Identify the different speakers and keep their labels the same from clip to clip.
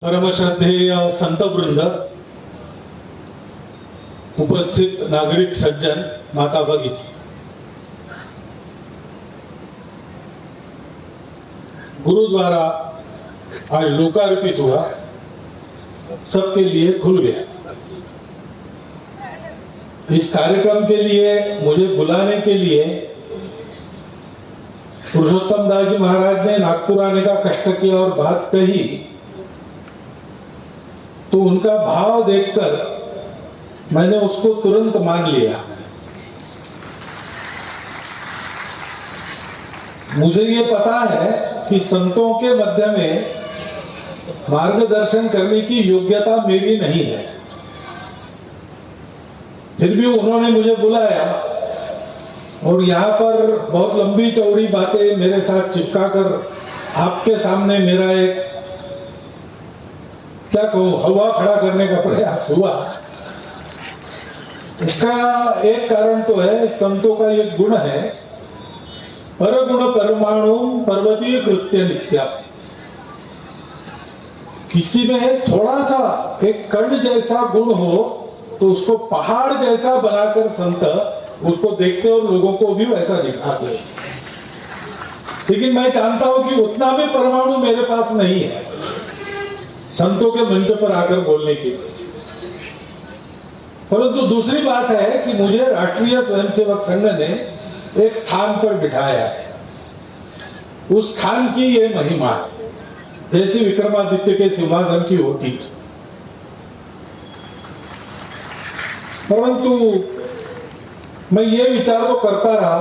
Speaker 1: परमश्रद्धेय संतवृंद, उपस्थित नागरिक सज्जन, माता भगिनी, गुरुद्वारा आज लोकार्पित हुआ, सबके लिए खुल गया। इस कार्यक्रम के लिए मुझे बुलाने के लिए पुरुषोत्तम दास जी महाराज ने नागपुर आने का कष्ट किया और बात कही, तो उनका भाव देखकर मैंने उसको तुरंत मान लिया। मुझे ये पता है कि संतों के मध्य में मार्गदर्शन करने की योग्यता मेरी नहीं है, फिर भी उन्होंने मुझे बुलाया और यहाँ पर बहुत लंबी चौड़ी बातें मेरे साथ चिपकाकर आपके सामने मेरा एक, क्या कहूं, हवा खड़ा करने का प्रयास हुआ। इसका एक कारण तो है, संतों का एक गुण है, परगुण परमाणु पर्वतीय कृत्य नित्या। किसी में थोड़ा सा एक कण जैसा गुण हो तो उसको पहाड़ जैसा बनाकर संत उसको देखते और लोगों को भी वैसा दिखाते। लेकिन मैं जानता हूं कि उतना भी परमाणु मेरे पास नहीं है संतों के मंच पर आकर बोलने के लिए। परंतु दूसरी बात है कि मुझे राष्ट्रीय स्वयंसेवक संघ ने एक स्थान पर बिठाया है। उस स्थान की ये महिमा जैसी विक्रमादित्य के सिंहासन की होती, परंतु मैं ये विचार तो करता रहा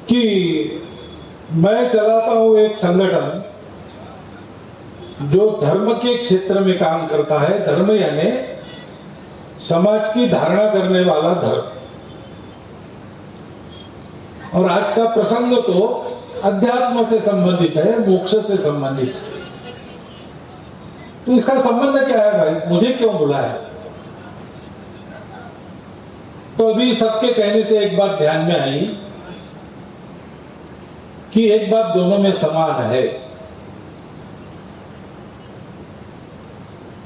Speaker 1: कि मैं चलाता हूं एक संगठन जो धर्म के क्षेत्र में काम करता है। धर्म यानी समाज की धारणा करने वाला धर्म। और आज का प्रसंग तो अध्यात्म से संबंधित है, मोक्ष से संबंधित है। तो इसका संबंध क्या है भाई, मुझे क्यों बुलाया? तो अभी सबके कहने से एक बात ध्यान में आई कि एक बात दोनों में समान है।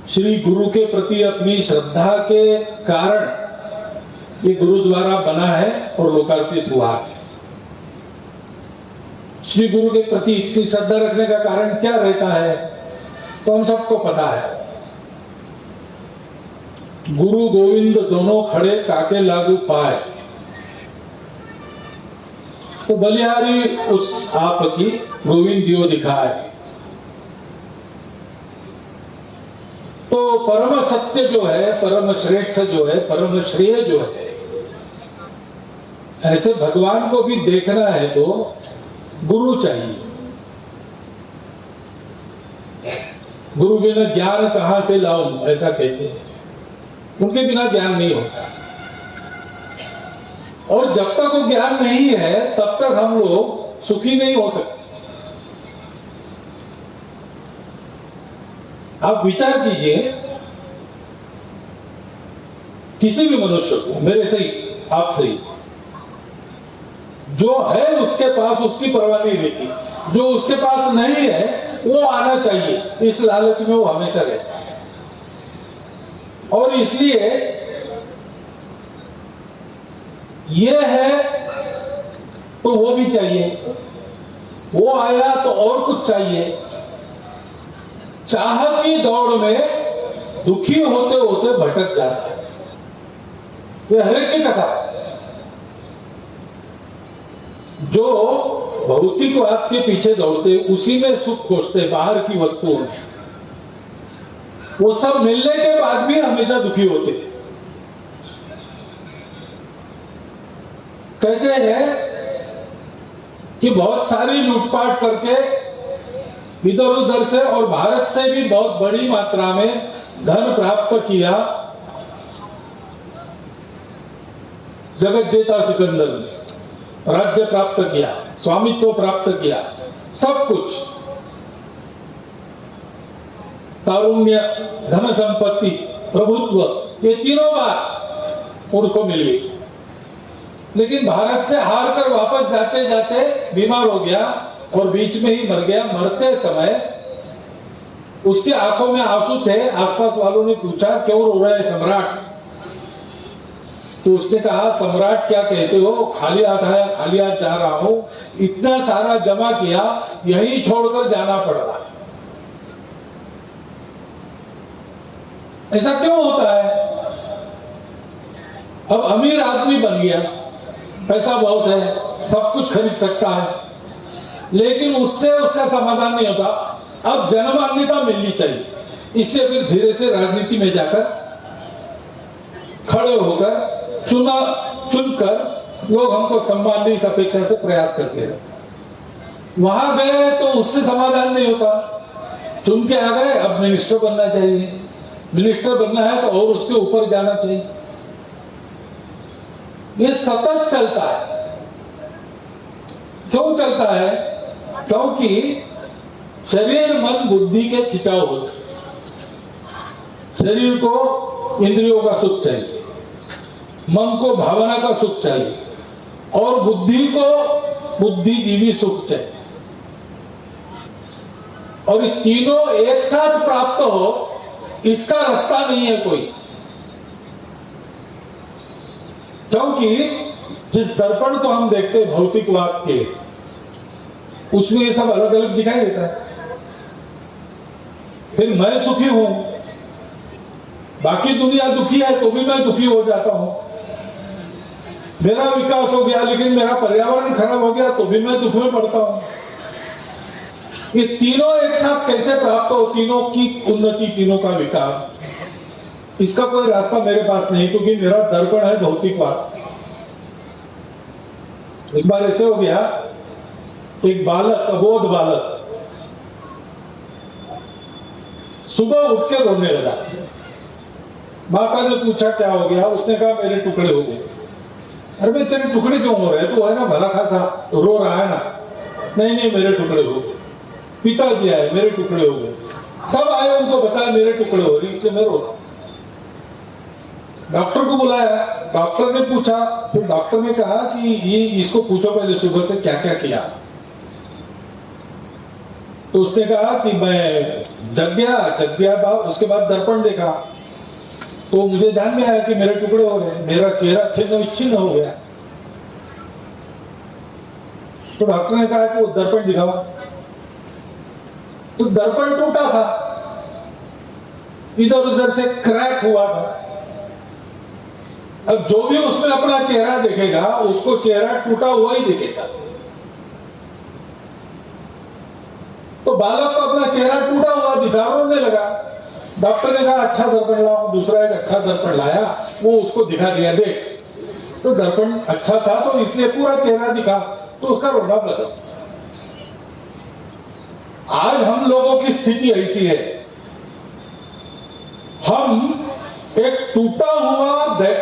Speaker 1: श्री गुरु के प्रति अपनी श्रद्धा के कारण ये गुरुद्वारा बना है और लोकार्पित हुआ है। श्री गुरु के प्रति इतनी श्रद्धा रखने का कारण क्या रहता है तो हम सबको पता है। गुरु गोविंद दोनों खड़े काके लागू पाए, तो बलिहारी उस आप की गोविंद दियो दिखाए। तो परम सत्य जो है, परम श्रेष्ठ जो है, परम श्रेय जो है, ऐसे भगवान को भी देखना है तो गुरु चाहिए। गुरु बिना ज्ञान कहां से लाऊं, ऐसा कहते हैं। उनके बिना ज्ञान नहीं होता। और जब तक वो ज्ञान नहीं है तब तक हम लोग सुखी नहीं हो सकते। आप विचार कीजिए, किसी भी मनुष्य को, मेरे से ही, आप से ही, जो है उसके पास उसकी परवाह नहीं रहती, जो उसके पास नहीं है वो आना चाहिए, इस लालच में वो हमेशा रहता है। और इसलिए ये है तो वो भी चाहिए, वो आया तो और कुछ चाहिए। चाह की दौड़ में दुखी होते होते भटक जाता है। ये हर एक की कथा है। जो भौतिकवाद के पीछे दौड़ते, उसी में सुख खोजते, बाहर की वस्तुओं में, वो सब मिलने के बाद भी हमेशा दुखी होते। कहते हैं कि बहुत सारी लूटपाट करके इधर उधर से और भारत से भी बहुत बड़ी मात्रा में धन प्राप्त किया जगत जेता सिकंदर ने। राज्य प्राप्त किया, स्वामित्व प्राप्त किया, सब कुछ, तारुण्य, धन संपत्ति, प्रभुत्व, ये तीनों बात उनको मिल गई। लेकिन भारत से हार कर वापस जाते जाते बीमार हो गया और बीच में ही मर गया। मरते समय उसकी आंखों में आंसू थे। आसपास वालों ने पूछा क्यों रो रहा है सम्राट? तो उसने कहा सम्राट क्या कहते हो, खाली हाथ आया खाली हाथ जा रहा हूं, इतना सारा जमा किया यही छोड़कर जाना पड़ रहा है। ऐसा क्यों होता है? अब अमीर आदमी बन गया, पैसा बहुत है, सब कुछ खरीद सकता है, लेकिन उससे उसका समाधान नहीं होता। अब जनमान्यता मिलनी चाहिए, इसलिए फिर धीरे से राजनीति में जाकर खड़े होकर चुनकर लोग हमको सम्मान इस अपेक्षा से प्रयास करते हैं। वहां गए तो उससे समाधान नहीं होता, चुन के आ गए, अब मिनिस्टर बनना चाहिए, मिनिस्टर बनना है तो और उसके ऊपर जाना चाहिए। ये सतत चलता है। क्यों चलता है? क्योंकि शरीर मन बुद्धि के खिंचाव होते। शरीर को इंद्रियों का सुख चाहिए, मन को भावना का सुख चाहिए, और बुद्धि को बुद्धिजीवी सुख चाहिए। और ये तीनों एक साथ प्राप्त हो, इसका रास्ता नहीं है कोई। क्योंकि जिस दर्पण को हम देखते हैं भौतिकवाद के, उसमें ये सब अलग अलग दिखाई देता है। फिर मैं सुखी हूं, बाकी दुनिया दुखी है तो भी मैं दुखी हो जाता हूं। मेरा विकास हो गया लेकिन मेरा पर्यावरण खराब हो गया तो भी मैं दुख में पड़ता हूं। ये तीनों एक साथ कैसे प्राप्त हो, तीनों की उन्नति, तीनों का विकास, इसका कोई रास्ता मेरे पास नहीं, क्योंकि मेरा दर्पण है भौतिकवाद। एक बार ऐसे हो गया, एक बालक, अबोध बालक सुबह उठ के रोने लगा। माता ने पूछा क्या हो गया? उसने कहा मेरे टुकड़े हो गए। अरे भाई तेरे टुकड़े क्यों हो रहे हैं? तो है ना भला खासा रो रहा है ना। नहीं नहीं मेरे टुकड़े हो गए। पिता दिया है, मेरे टुकड़े हो गए। सब आए, उनको बताया मेरे टुकड़े हो रही, मैं रो रहा हूं। डॉक्टर को बुलाया, डॉक्टर ने पूछा, तो डॉक्टर ने कहा कि ये इसको पूछो पहले सुबह से क्या क्या किया। तो उसने कहा कि मैं जग गया उसके बाद दर्पण देखा तो मुझे ध्यान में आया कि मेरे टुकड़े हो गए, मेरा चेहरा छिन्न विच्छिन्न हो गया। तो डॉक्टर ने कहा कि वो दर्पण दिखाओ। तो दर्पण टूटा था, इधर उधर से क्रैक हुआ था। अब जो भी उसमें अपना चेहरा देखेगा उसको चेहरा टूटा हुआ ही दिखेगा। तो बालक को अपना चेहरा टूटा हुआ दिखा, रोने लगा। डॉक्टर ने कहा अच्छा दर्पण लाओ। दूसरा एक अच्छा दर्पण लाया, वो उसको दिखा दिया, देख। तो दर्पण अच्छा था तो इसलिए पूरा चेहरा दिखा, तो उसका रोना बदल। आज हम लोगों की स्थिति ऐसी है, हम एक टूटा हुआ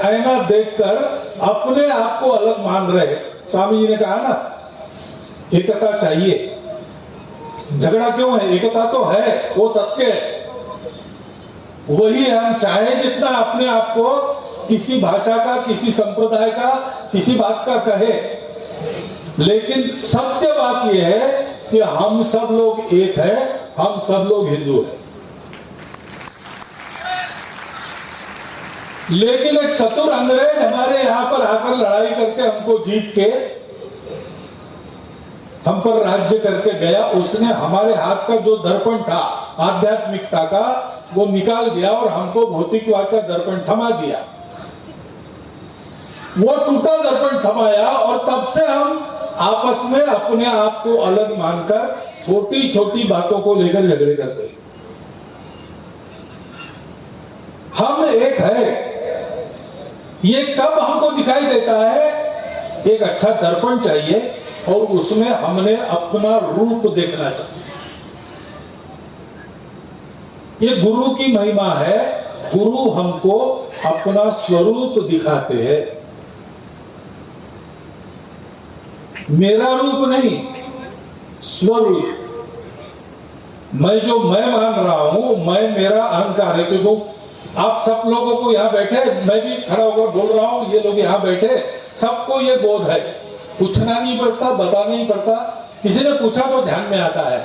Speaker 1: आईना देखकर अपने आप को अलग मान रहे। स्वामी जी ने कहा ना, एकता चाहिए। झगड़ा क्यों है? एकता तो है, वो सत्य है। वही हम चाहे जितना अपने आप को किसी भाषा का, किसी संप्रदाय का, किसी बात का कहे, लेकिन सत्य बात यह है कि हम सब लोग एक है, हम सब लोग हिंदू हैं। लेकिन एक चतुर अंग्रेज हमारे यहां पर आकर लड़ाई करके हमको जीत के हम पर राज्य करके गया। उसने हमारे हाथ का जो दर्पण था आध्यात्मिकता का, वो निकाल दिया और हमको भौतिकवाद का दर्पण थमा दिया। वो टूटा दर्पण थमाया और तब से हम आपस में अपने आप को अलग मानकर छोटी छोटी बातों को लेकर झगड़े करते हैं। हम एक है, ये कब हमको दिखाई देता है? एक अच्छा दर्पण चाहिए और उसमें हमने अपना रूप देखना चाहिए। ये गुरु की महिमा है। गुरु हमको अपना स्वरूप दिखाते हैं, मेरा रूप नहीं, स्वरूप। मैं जो मैं मान रहा हूं, मैं मेरा अहंकार है। क्योंकि आप सब लोगों को यहाँ बैठे, मैं भी खड़ा होकर बोल रहा हूं, ये लोग यहाँ बैठे, सबको ये बोध है। पूछना नहीं पड़ता, बताना नहीं पड़ता। किसी ने पूछा तो ध्यान में आता है।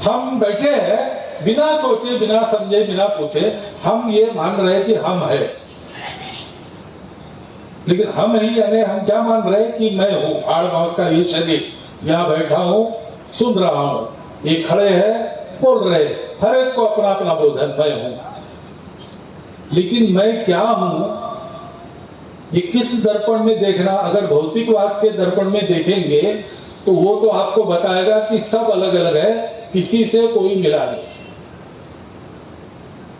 Speaker 1: हम बैठे हैं, बिना सोचे, बिना समझे, बिना पूछे हम ये मान रहे हैं कि हम है, लेकिन हम ही यानी हम क्या मान रहे हैं कि मैं हूं, हाड़ मांस का ये शरीर, यहां बैठा हूं, सुन रहा हूं, ये खड़े हैं, बोल रहे, हर एक को अपना अपना बोधन मैं हूं। लेकिन मैं क्या हूं ये किस दर्पण में देखना? अगर भौतिकवाद के दर्पण में देखेंगे तो वो तो आपको बताएगा कि सब अलग अलग है, किसी से कोई मिला नहीं,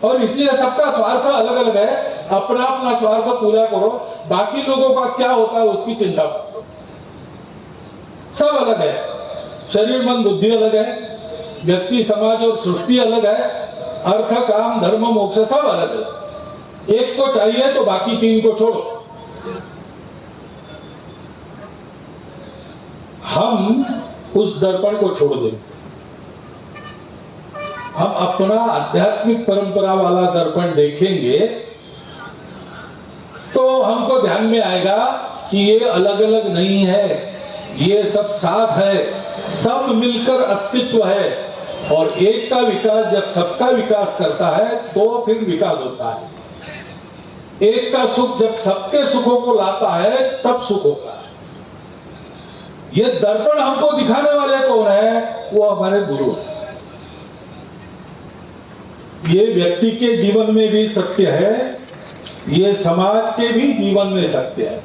Speaker 1: और इसलिए सबका स्वार्थ अलग अलग है, अपना अपना स्वार्थ पूरा करो, बाकी लोगों का क्या होता है उसकी चिंता करो। सब अलग है, शरीर मन बुद्धि अलग है, व्यक्ति समाज और सृष्टि अलग है, अर्थ काम धर्म मोक्ष सब अलग है। एक को चाहिए तो बाकी तीन को छोड़ो। हम उस दर्पण को छोड़ दें, हम अपना आध्यात्मिक परंपरा वाला दर्पण देखेंगे तो हमको ध्यान में आएगा कि ये अलग अलग नहीं है, ये सब साथ है, सब मिलकर अस्तित्व है, और एक का विकास जब सबका विकास करता है तो फिर विकास होता है। एक का सुख जब सबके सुखों को लाता है तब सुख होता है। ये दर्पण हमको दिखाने वाले कौन है? वो हमारे गुरु है। ये व्यक्ति के जीवन में भी सत्य है, ये समाज के भी जीवन में सत्य है।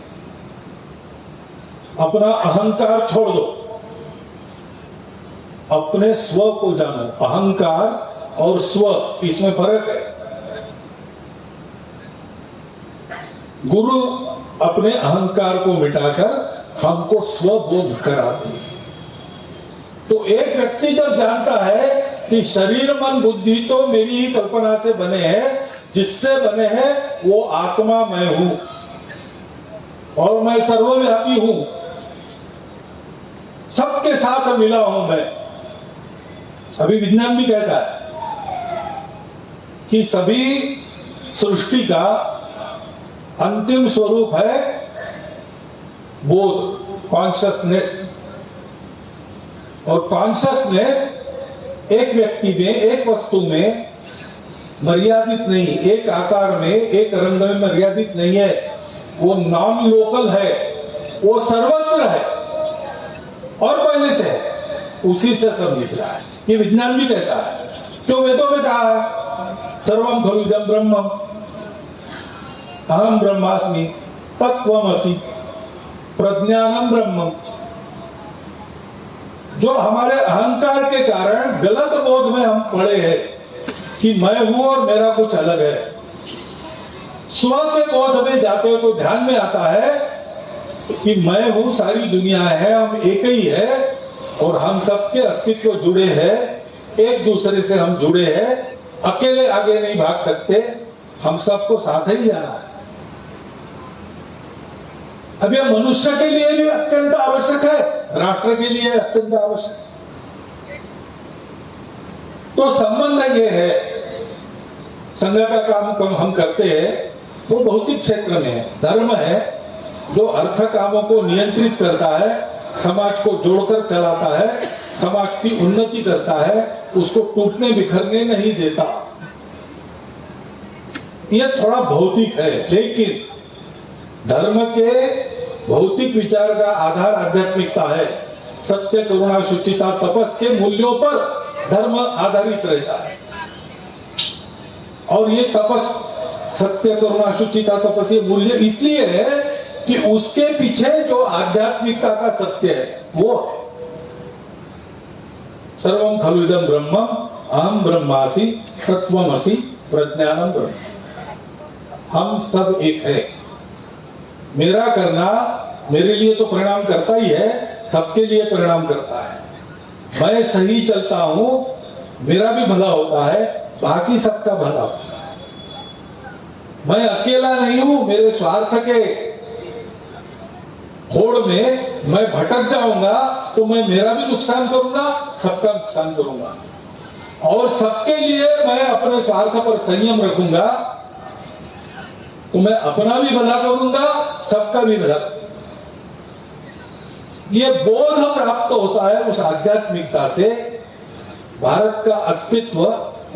Speaker 1: अपना अहंकार छोड़ दो, अपने स्व को जानो। अहंकार और स्व इसमें फर्क है। गुरु अपने अहंकार को मिटाकर हमको स्वबोध कराते हैं। तो एक व्यक्ति जब जानता है कि शरीर मन बुद्धि तो मेरी ही कल्पना से बने हैं, जिससे बने हैं वो आत्मा मैं हूं और मैं सर्वव्यापी हूं, सबके साथ मिला हूं मैं। अभी विज्ञान भी कहता है कि सभी सृष्टि का अंतिम स्वरूप है बोध, कॉन्शियसनेस। और कॉन्शियसनेस एक व्यक्ति में, एक वस्तु में मर्यादित नहीं, एक आकार में, एक रंग में मर्यादित नहीं है, वो नॉन लोकल है, वो सर्वत्र है और पहले से है, उसी से सब निकला है। ये विज्ञान भी कहता है, क्यों वेदों में कहा है सर्वम खलु इदं ब्रह्मम् अहम ब्रह्मास्मि तत्त्वमसि प्रज्ञानम ब्रह्मम्। जो हमारे अहंकार के कारण गलत बोध में हम पड़े हैं कि मैं हूं और मेरा कुछ अलग है, स्व के बोध में जाते हो तो ध्यान में आता है कि मैं हूं, सारी दुनिया है, हम एक ही है और हम सबके अस्तित्व जुड़े हैं, एक दूसरे से हम जुड़े हैं, अकेले आगे नहीं भाग सकते, हम सबको साथ ही जाना है। अब यह मनुष्य के लिए भी अत्यंत आवश्यक है, राष्ट्र के लिए अत्यंत आवश्यक। तो संबंध ये है, संघ का काम हम करते हैं वो भौतिक क्षेत्र में है, धर्म है जो अर्थ कामों को नियंत्रित करता है, समाज को जोड़कर चलाता है, समाज की उन्नति करता है, उसको टूटने बिखरने नहीं देता। यह थोड़ा भौतिक है, लेकिन धर्म के भौतिक विचार का आधार आध्यात्मिकता है। सत्य, करुणा, शुचिता, तपस के मूल्यों पर धर्म आधारित रहता है। और ये तपस, सत्य, करुणा, शुचिता, तपस ये मूल्य इसलिए है कि उसके पीछे जो आध्यात्मिकता का सत्य है वो सर्वम खलु इदं ब्रह्मम् अहम ब्रह्मासि तत्त्वमसि प्रज्ञानम ब्रह्म। हम सब एक है। मेरा करना मेरे लिए तो परिणाम करता ही है, सबके लिए परिणाम करता है। मैं सही चलता हूं, मेरा भी भला होता है, बाकी सबका भला होता है। मैं अकेला नहीं हूं, मेरे स्वार्थ के होड़ में मैं भटक जाऊंगा तो मैं मेरा भी नुकसान करूंगा, सबका नुकसान करूंगा, और सबके लिए मैं अपने स्वार्थ पर संयम रखूंगा तो मैं अपना भी भला करूंगा, सबका भी भला। ये बोध प्राप्त होता है उस आध्यात्मिकता से। भारत का अस्तित्व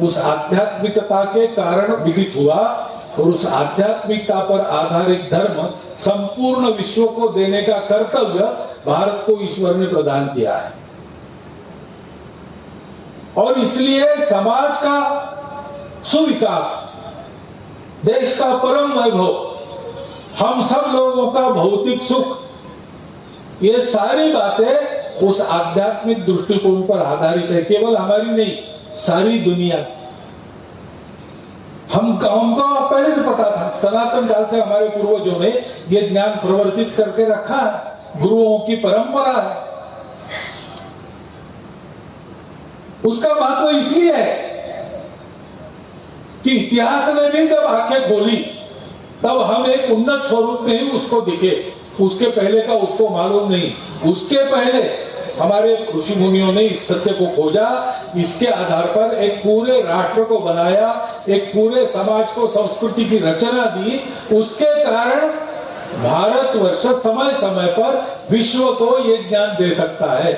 Speaker 1: उस आध्यात्मिकता के कारण उदित हुआ और उस आध्यात्मिकता पर आधारित धर्म संपूर्ण विश्व को देने का कर्तव्य भारत को ईश्वर ने प्रदान किया है। और इसलिए समाज का सुविकास, देश का परम वैभव, हम सब लोगों का भौतिक सुख, ये सारी बातें उस आध्यात्मिक दृष्टिकोण पर आधारित है। केवल हमारी नहीं, सारी दुनिया की। हमको पहले से पता था, सनातन काल से हमारे पूर्वजों ने ये ज्ञान प्रवर्तित करके रखा है, गुरुओं की परंपरा है। उसका महत्व इसलिए है कि इतिहास ने भी जब आंखें खोली तब हम एक उन्नत स्वरूप में ही उसको दिखे, उसके पहले का उसको मालूम नहीं। उसके पहले हमारे ऋषि मुनियों ने इस सत्य को खोजा, इसके आधार पर एक पूरे राष्ट्र को बनाया, एक पूरे समाज को संस्कृति की रचना दी। उसके कारण भारतवर्ष समय समय पर विश्व को ये ज्ञान दे सकता है।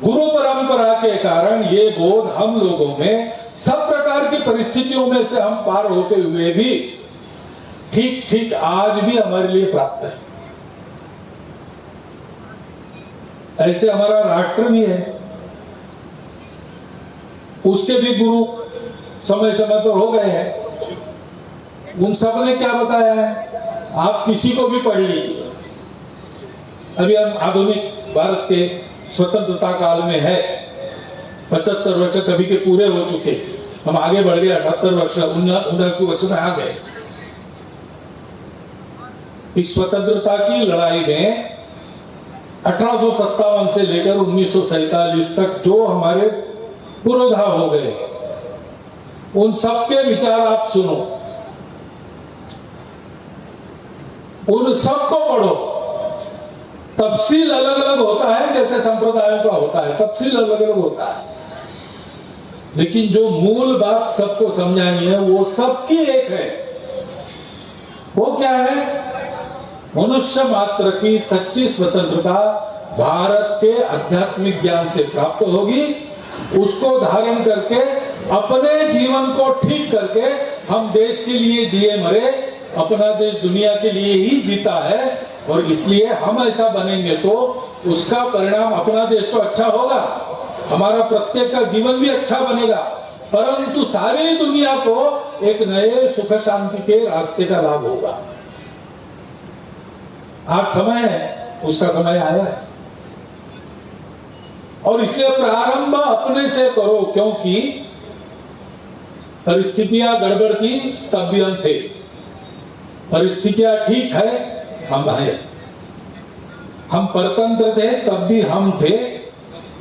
Speaker 1: गुरु परंपरा के कारण ये बोध हम लोगों में सब प्रकार की परिस्थितियों में से हम पार होते हुए भी ठीक ठीक आज भी हमारे लिए प्राप्त है। ऐसे हमारा राष्ट्र भी है, उसके भी गुरु समय समय पर हो गए हैं। उन सब ने क्या बताया है, आप किसी को भी पढ़ लीजिए। अभी हम आधुनिक भारत के स्वतंत्रता काल में है, 75 वर्ष कभी के पूरे हो चुके, हम आगे बढ़ गए, 78 वर्ष 79 वर्ष में आ गए। इस स्वतंत्रता की लड़ाई में 1857 से लेकर 1947 तक जो हमारे पुरोधा हो गए, उन सबके विचार आप सुनो, उन सबको पढ़ो। तफसील अलग अलग होता है, जैसे संप्रदायों का होता है, तफसील अलग अलग होता है, लेकिन जो मूल बात सबको समझानी है वो सबकी एक है। वो क्या है? मनुष्य मात्र की सच्ची स्वतंत्रता भारत के आध्यात्मिक ज्ञान से प्राप्त होगी। उसको धारण करके अपने जीवन को ठीक करके हम देश के लिए जिए मरे, अपना देश दुनिया के लिए ही जीता है, और इसलिए हम ऐसा बनेंगे तो उसका परिणाम अपना देश तो अच्छा होगा, हमारा प्रत्येक का जीवन भी अच्छा बनेगा, परंतु सारी दुनिया को एक नए सुख शांति के रास्ते का लाभ होगा। आज समय है, उसका समय आया है, और इसलिए प्रारंभ अपने से करो, क्योंकि परिस्थितियां गड़बड़ थी तब भी हम थे, परिस्थितियां ठीक है हम हैं, हम परतंत्र थे तब भी हम थे,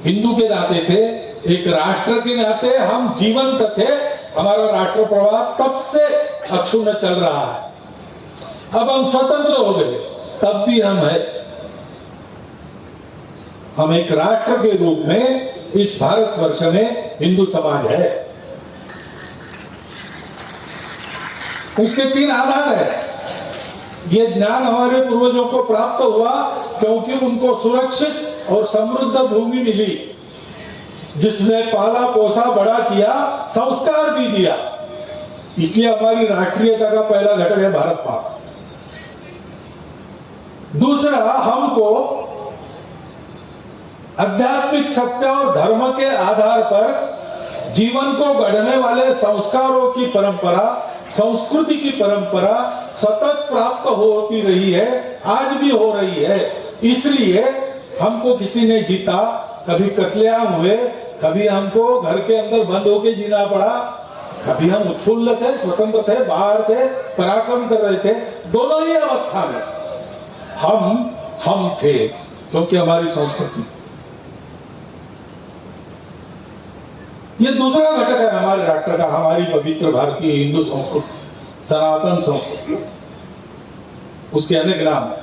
Speaker 1: हिंदू के नाते थे, एक राष्ट्र के नाते हम जीवंत थे, हमारा राष्ट्र प्रवाह तब से अक्षुण्ण चल रहा है। अब हम स्वतंत्र हो गए, तब भी हम हैं, हम एक राष्ट्र के रूप में इस भारतवर्ष में हिंदू समाज है। उसके 3 आधार है। ये ज्ञान हमारे पूर्वजों को प्राप्त हुआ क्योंकि उनको सुरक्षित और समृद्ध भूमि मिली, जिसने पाला पोसा बड़ा किया, संस्कार भी दिया। इसलिए हमारी राष्ट्रीयता का पहला घटक है भारत माँ। दूसरा, हमको आध्यात्मिक सत्य और धर्म के आधार पर जीवन को गढ़ने वाले संस्कारों की परंपरा, संस्कृति की परंपरा सतत प्राप्त होती रही है, आज भी हो रही है। इसलिए हमको किसी ने जीता, कभी कत्लेआम हुए, कभी हमको घर के अंदर बंद होके जीना पड़ा, कभी हम उत्फुल्ल थे, स्वतंत्र थे, बाहर थे, पराक्रम कर रहे थे। दोनों ही अवस्था में हम थे, क्योंकि हमारी संस्कृति। ये दूसरा घटक है हमारे राष्ट्र का, हमारी पवित्र भारतीय हिंदू संस्कृति, सनातन संस्कृति। उसके अनेक नाम है,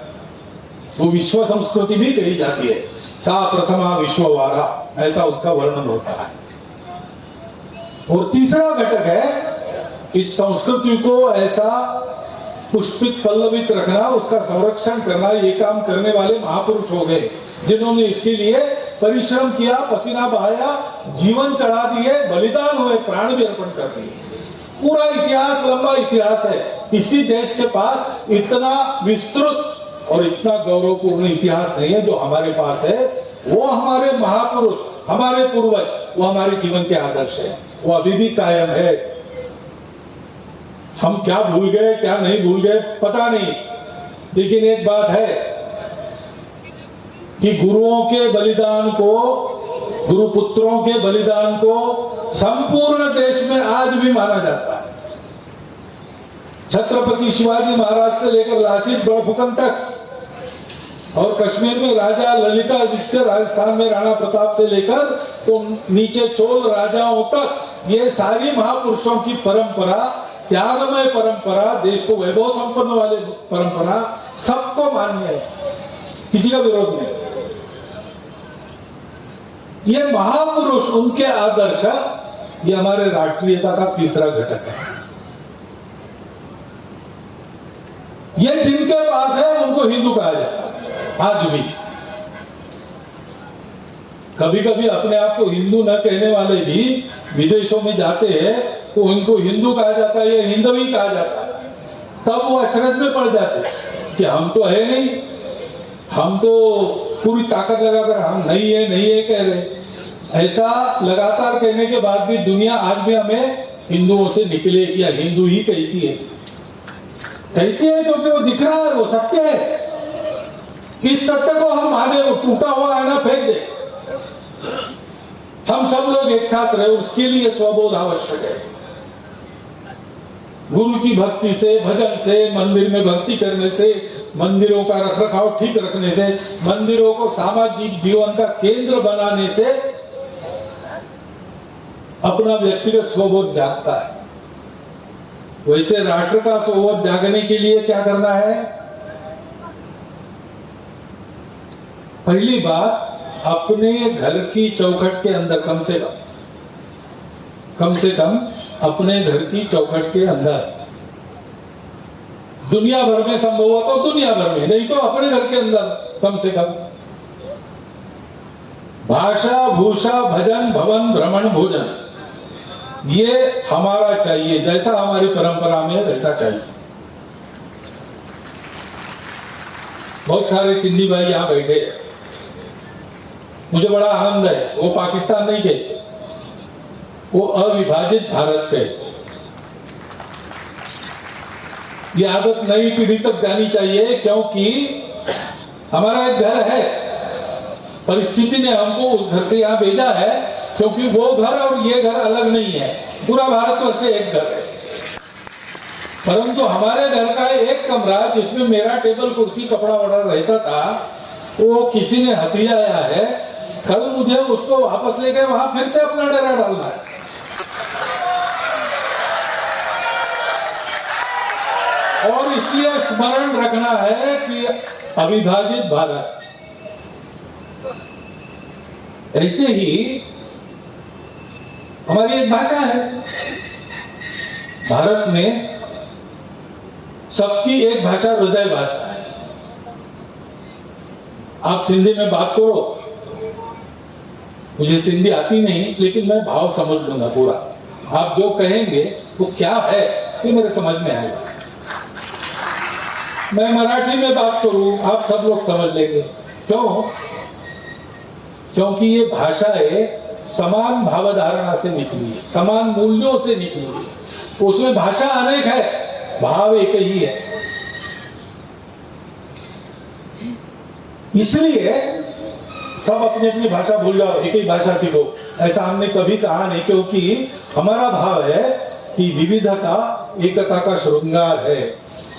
Speaker 1: वो विश्व संस्कृति भी कही जाती है। सा प्रथमा विश्ववारा, ऐसा उसका वर्णन होता है। और तीसरा घटक है, इस संस्कृति को ऐसा पुष्पित पल्लवित रखना, उसका संरक्षण करना। ये काम करने वाले महापुरुष हो गए, जिन्होंने इसके लिए परिश्रम किया, पसीना बहाया, जीवन चढ़ा दिए, बलिदान हुए, प्राण भी अर्पण कर दिए। पूरा इतिहास, लंबा इतिहास है। किसी देश के पास इतना विस्तृत और इतना गौरवपूर्ण इतिहास नहीं है जो हमारे पास है। वो हमारे महापुरुष, हमारे पूर्वज, वो हमारे जीवन के आदर्श है, वो अभी भी कायम है। हम क्या भूल गए, क्या नहीं भूल गए पता नहीं, लेकिन एक बात है कि गुरुओं के बलिदान को, गुरुपुत्रों के बलिदान को संपूर्ण देश में आज भी माना जाता है। छत्रपति शिवाजी महाराज से लेकर लासित बड़फुकन तक, और कश्मीर में राजा ललितादित्य, राजस्थान में राणा प्रताप से लेकर तो नीचे चोल राजाओं तक, ये सारी महापुरुषों की परंपरा, त्यागमय परंपरा, देश को वैभव संपन्न वाले परंपरा सबको मान्य है, किसी का विरोध नहीं। ये महापुरुष, उनके आदर्श, ये हमारे राष्ट्रीयता का तीसरा घटक है। ये जिनके पास है उनको हिंदू कहा जाता है आज भी। कभी कभी अपने आप को हिंदू न कहने वाले भी विदेशों में जाते हैं तो उनको हिंदू कहा जाता है, ये हिंदवी कहा जाता है। तब वो अचरज में पड़ जाते कि हम तो है नहीं, हम तो पूरी ताकत लगाकर हम नहीं है कह रहे। ऐसा लगातार कहने के बाद भी दुनिया आज भी हमें हिंदुओं से निकले या हिंदू ही कहती है क्योंकि वो दिख रहा है, वो सत्य है। इस सत्य को हम माने, वो टूटा हुआ है ना फेंक दे। हम सब लोग एक साथ रहे, उसके लिए स्वबोध आवश्यक है। गुरु की भक्ति से, भजन से, मंदिर में भक्ति करने से, मंदिरों का रखरखाव ठीक रखने से, मंदिरों को सामाजिक जीवन का केंद्र बनाने से अपना व्यक्तिगत स्वबोध जागता है। वैसे राष्ट्र का स्वबोध जागने के लिए क्या करना है? पहली बात, अपने घर की चौखट के अंदर कम से कम अपने घर की चौखट के अंदर, दुनिया भर में संभव हो तो दुनिया भर में, नहीं तो अपने घर के अंदर कम से कम भाषा, भूषा, भजन, भवन, भ्रमण, भोजन, ये हमारा चाहिए। जैसा हमारी परंपरा में वैसा चाहिए। बहुत सारे सिंधी भाई यहां बैठे, मुझे बड़ा आनंद है। वो पाकिस्तान नहीं गए, वो अविभाजित भारत के। ये आदत नई पीढ़ी तक जानी चाहिए, क्योंकि हमारा एक घर है, परिस्थिति ने हमको उस घर से यहाँ भेजा है, क्योंकि वो घर और ये घर अलग नहीं है, पूरा भारतवर्ष एक घर है। परंतु हमारे घर का एक कमरा जिसमें मेरा टेबल, कुर्सी, कपड़ा वड़ा रहता था, वो किसी ने हथियाया है। कल मुझे उसको वापस लेके वहां फिर से अपना डेरा डालना है। और इसलिए स्मरण रखना है कि अविभाजित भारत। ऐसे ही हमारी एक भाषा है, भारत में सबकी एक भाषा हृदय भाषा है। आप सिंधी में बात करो, मुझे सिंधी आती नहीं, लेकिन मैं भाव समझ लूंगा पूरा। आप जो कहेंगे वो क्या है ये मेरे समझ में आएगा। मैं मराठी में बात करूं, आप सब लोग समझ लेंगे। क्यों? क्योंकि ये भाषाएं समान भावधारणा से निकली है, समान मूल्यों से निकली है। उसमें भाषा अनेक है, भाव एक ही है। इसलिए सब अपनी अपनी भाषा भूल जाओ, एक ही भाषा सीखो, ऐसा हमने कभी कहा नहीं। क्योंकि हमारा भाव है कि विविधता एकता का श्रृंगार है।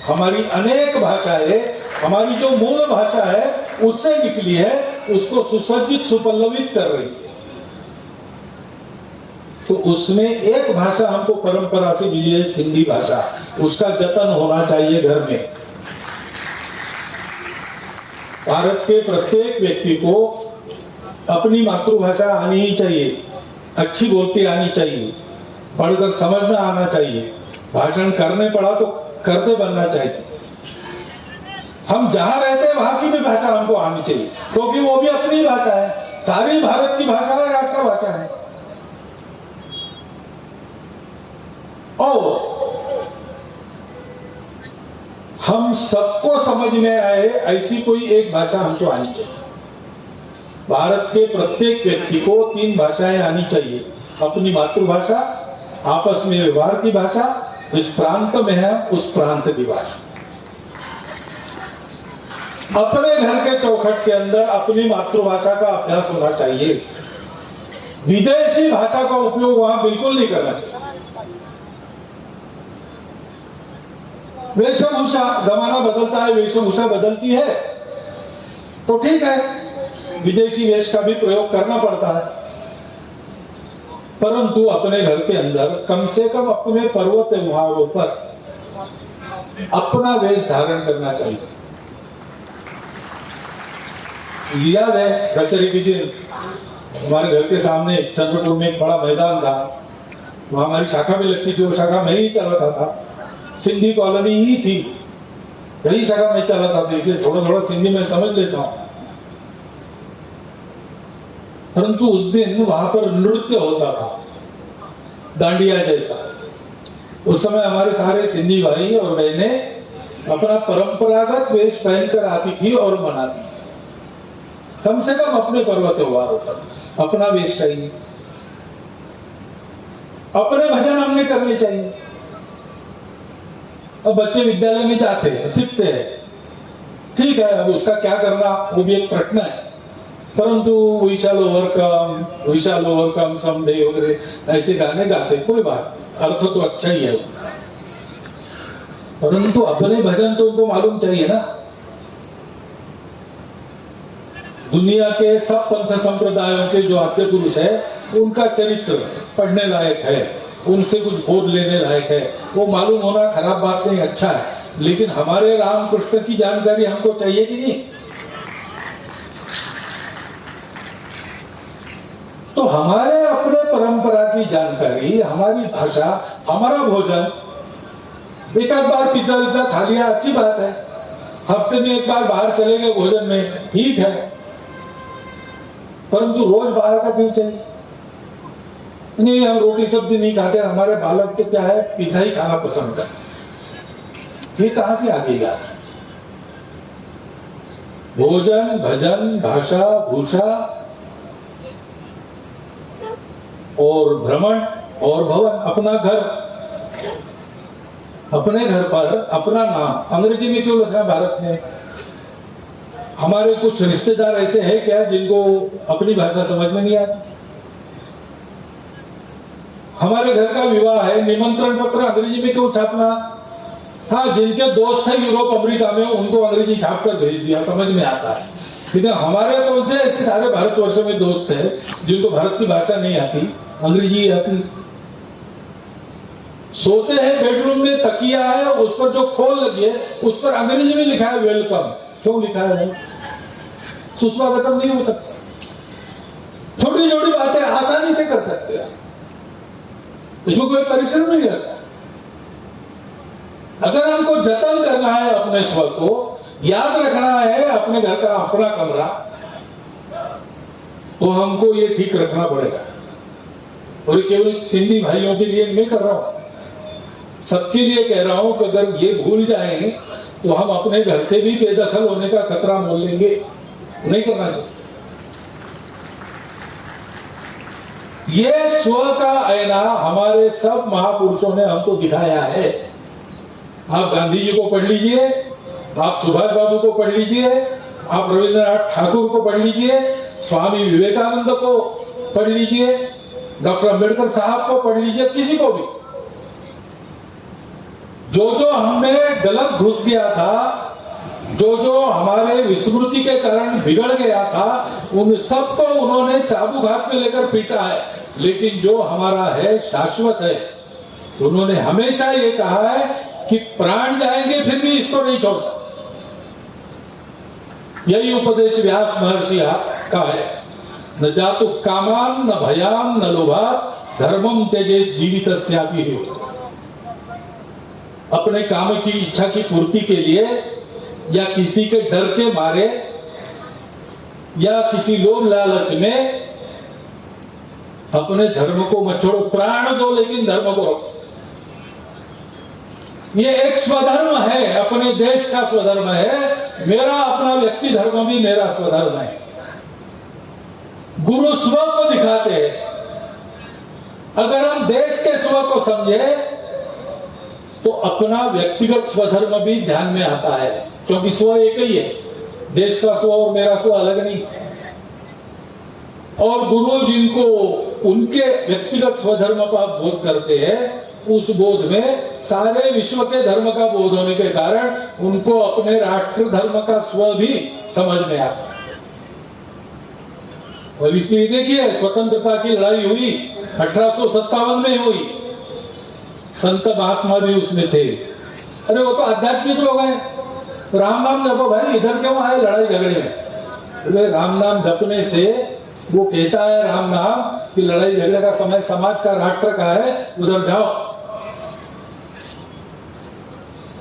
Speaker 1: हमारी अनेक भाषाएं, हमारी जो मूल भाषा है उससे निकली है, उसको सुसज्जित, सुपल्लवित कर रही है। तो उसमें एक भाषा हमको परंपरा से मिली है, हिंदी भाषा। उसका जतन होना चाहिए घर में। भारत के प्रत्येक व्यक्ति को अपनी मातृभाषा आनी ही चाहिए, अच्छी बोलती आनी चाहिए, पढ़कर समझना आना चाहिए, भाषण करने पड़ा तो करते बनना चाहिए। हम जहां रहते हैं वहां की भी भाषा हमको आनी चाहिए, क्योंकि वो भी अपनी भाषा है। सारी भारत की भाषाएं राष्ट्रभाषा है। और हम सबको समझ में आए ऐसी कोई एक भाषा हमको आनी चाहिए। भारत के प्रत्येक व्यक्ति को 3 भाषाएं आनी चाहिए, अपनी मातृभाषा, आपस में व्यवहार की भाषा, जिस प्रांत में है उस प्रांत की भाषा। अपने घर के चौखट के अंदर अपनी मातृभाषा का अभ्यास होना चाहिए। विदेशी भाषा का उपयोग वहां बिल्कुल नहीं करना चाहिए। वेशभूषा, जमाना बदलता है, वेशभूषा बदलती है तो ठीक है, विदेशी वेश का भी प्रयोग करना पड़ता है, परंतु अपने घर के अंदर कम से कम अपने पर्व त्योहारों पर अपना वेश धारण करना चाहिए। याद है दशहरे के दिन हमारे घर के सामने चंद्रपुर में एक बड़ा मैदान था, वहां हमारी शाखा भी लगती थी, वो शाखा मैं ही चलाता था, सिंधी कॉलोनी ही थी, वही शाखा में चलाता था, इसलिए थोड़ा थोड़ा सिंधी में समझ लेता हूं। परंतु उस दिन वहां पर नृत्य होता था, डांडिया जैसा। उस समय हमारे सारे सिंधी भाई और बहनें अपना परंपरागत वेश पहनकर आती थी और मनाती थी। कम से कम अपने पर्व त्योहार होता था, अपना वेश चाहिए, अपने भजन हमने करने चाहिए। अब बच्चे विद्यालय में जाते हैं, सीखते हैं, ठीक है, अब उसका क्या करना वो भी एक प्रश्न है, परंतु वी शैल ओवरकम समडे वगैरह ऐसे गाने गाते, कोई बात नहीं, अर्थ तो अच्छा ही है, परंतु अपने भजन तो उनको मालूम चाहिए ना। दुनिया के सब पंथ संप्रदायों के जो आद्य पुरुष है उनका चरित्र पढ़ने लायक है, उनसे कुछ बोध लेने लायक है, वो मालूम होना खराब बात नहीं, अच्छा है, लेकिन हमारे रामकृष्ण की जानकारी हमको चाहिए कि नहीं? तो हमारे अपने परंपरा की जानकारी, हमारी भाषा, हमारा भोजन, एक आध बार पिज्जा विज्जा खा लिया अच्छी बात है, हफ्ते में एक बार बाहर चले गए भोजन में, ठीक है, परंतु रोज बाहर का क्यों चाहिए? नहीं, हम रोटी सब्जी नहीं खाते, हमारे बालक तो क्या है पिज्जा ही खाना पसंद करते, ये कहां से आ गई बात? भोजन, भजन, भाषा, भूषा और भ्रमण और भवन, अपना घर, अपने घर पर अपना नाम अंग्रेजी में क्यों लिखना? भारत में हमारे कुछ रिश्तेदार ऐसे हैं क्या जिनको अपनी भाषा समझ में नहीं आती? हमारे घर का विवाह है, निमंत्रण पत्र अंग्रेजी में क्यों छापना? हाँ, जिनके दोस्त है यूरोप अमेरिका में उनको अंग्रेजी छाप कर भेज दिया, समझ में आता है, लेकिन हमारे कौन से ऐसे सारे भारतवर्ष में दोस्त है जिनको भारत की भाषा नहीं आती, अंग्रेजी आती। सोते हैं बेडरूम में, तकिया है, उस पर जो खोल लगी है उस पर अंग्रेजी में लिखा है वेलकम, क्यों लिखा है? सुस्वागतम नहीं हो सकता? छोटी छोटी बातें आसानी से कर सकते हैं, इसमें कोई परिश्रम नहीं लगता। अगर हमको जतन करना है अपने स्वर को, याद रखना है अपने घर का अपना कमरा, तो हमको ये ठीक रखना पड़ेगा। और केवल सिंधी भाइयों के लिए नहीं कर रहा हूं, सबके लिए कह रहा हूं कि अगर ये भूल जाएं तो हम अपने घर से भी बेदखल होने का खतरा मोल लेंगे, नहीं करना चाहिए। ये स्व का आईना हमारे सब महापुरुषों ने हमको दिखाया है। आप गांधी जी को पढ़ लीजिए, आप सुभाष बाबू को पढ़ लीजिए, आप रविंद्रनाथ ठाकुर को पढ़ लीजिए, स्वामी विवेकानंद को पढ़ लीजिए, डॉक्टर अंबेडकर साहब को पढ़ लीजिए, किसी को भी जो जो हमें गलत घुस गया था, जो जो हमारे विस्मृति के कारण बिगड़ गया था, उन सबको उन्होंने चाबुक हाथ में लेकर पीटा है, लेकिन जो हमारा है शाश्वत है। उन्होंने हमेशा ये कहा है कि प्राण जाएंगे फिर भी इसको नहीं छोड़ता। यही उपदेश व्यास महर्षि का है, न जातु कामान न भयान न लोभात धर्मम त्यजे जीवितस्यापि हेतु। अपने काम की इच्छा की पूर्ति के लिए या किसी के डर के मारे या किसी लोभ लालच में अपने धर्म को मत छोड़ो, प्राण दो लेकिन धर्म को रखो। ये एक स्वधर्म है, अपने देश का स्वधर्म है। मेरा अपना व्यक्ति धर्म भी मेरा स्वधर्म है। गुरु स्व को दिखाते हैं। अगर हम देश के स्व को समझे तो अपना व्यक्तिगत स्वधर्म भी ध्यान में आता है, क्योंकि स्व एक ही है। देश का स्व और मेरा स्व अलग नहीं। और गुरु जिनको उनके व्यक्तिगत स्वधर्म का बोध करते हैं, उस बोध में सारे विश्व के धर्म का बोध होने के कारण उनको अपने राष्ट्र धर्म का स्व भी समझ में आता है। और इसलिए देखिए, स्वतंत्रता की लड़ाई हुई 1857 में हुई, संत महात्मा भी उसमें थे। अरे वो तो आध्यात्मिक लोग हैं। राम नाम जपो भाई, इधर क्यों आए लड़ाई झगड़े में? अरे राम नाम जपने से वो कहता है राम नाम कि लड़ाई झगड़े का समय समाज का राष्ट्र का है, उधर जाओ।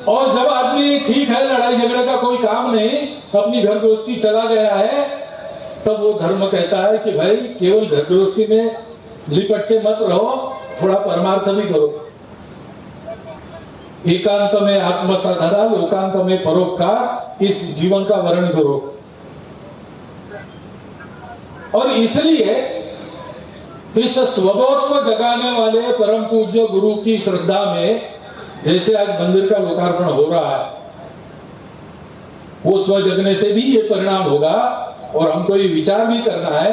Speaker 1: और जब आदमी ठीक है, लड़ाई झगड़े का कोई काम नहीं, अपनी घर गृहस्थी चला गया है, तब वो धर्म कहता है कि भाई केवल घर गृहस्थी में लिपट के मत रहो, थोड़ा परमार्थ भी करो। एकांत में आत्मसाधना, लोकांत में परोपकार, इस जीवन का वर्णन करो। और इसलिए इस स्वबोध को जगाने वाले परम पूज्य गुरु की श्रद्धा में, जैसे आज मंदिर का लोकार्पण हो रहा है, वो स्व जगने से भी ये परिणाम होगा। और हमको ये विचार भी करना है,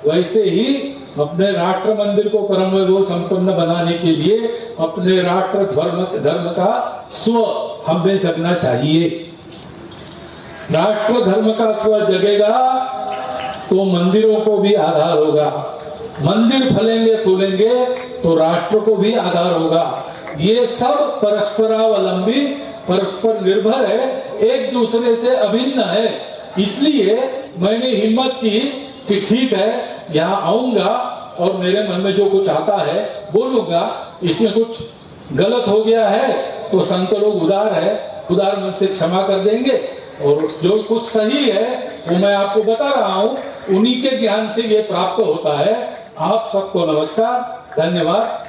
Speaker 1: वैसे ही अपने राष्ट्र मंदिर को परम वैभव संपन्न बनाने के लिए अपने राष्ट्र धर्म का स्व हमें जगना चाहिए। राष्ट्र धर्म का स्व जगेगा तो मंदिरों को भी आधार होगा। मंदिर फलेंगे फूलेंगे तो राष्ट्र को भी आधार होगा। ये सब परस्परावलंबी, परस्पर निर्भर है, एक दूसरे से अभिन्न है। इसलिए मैंने हिम्मत की कि ठीक है, यहाँ आऊंगा और मेरे मन में जो कुछ आता है बोलूंगा। इसमें कुछ गलत हो गया है तो संत लोग उदार है, उदार मन से क्षमा कर देंगे। और जो कुछ सही है वो मैं आपको बता रहा हूँ, उन्हीं के ज्ञान से ये प्राप्त होता है। आप सबको नमस्कार, धन्यवाद।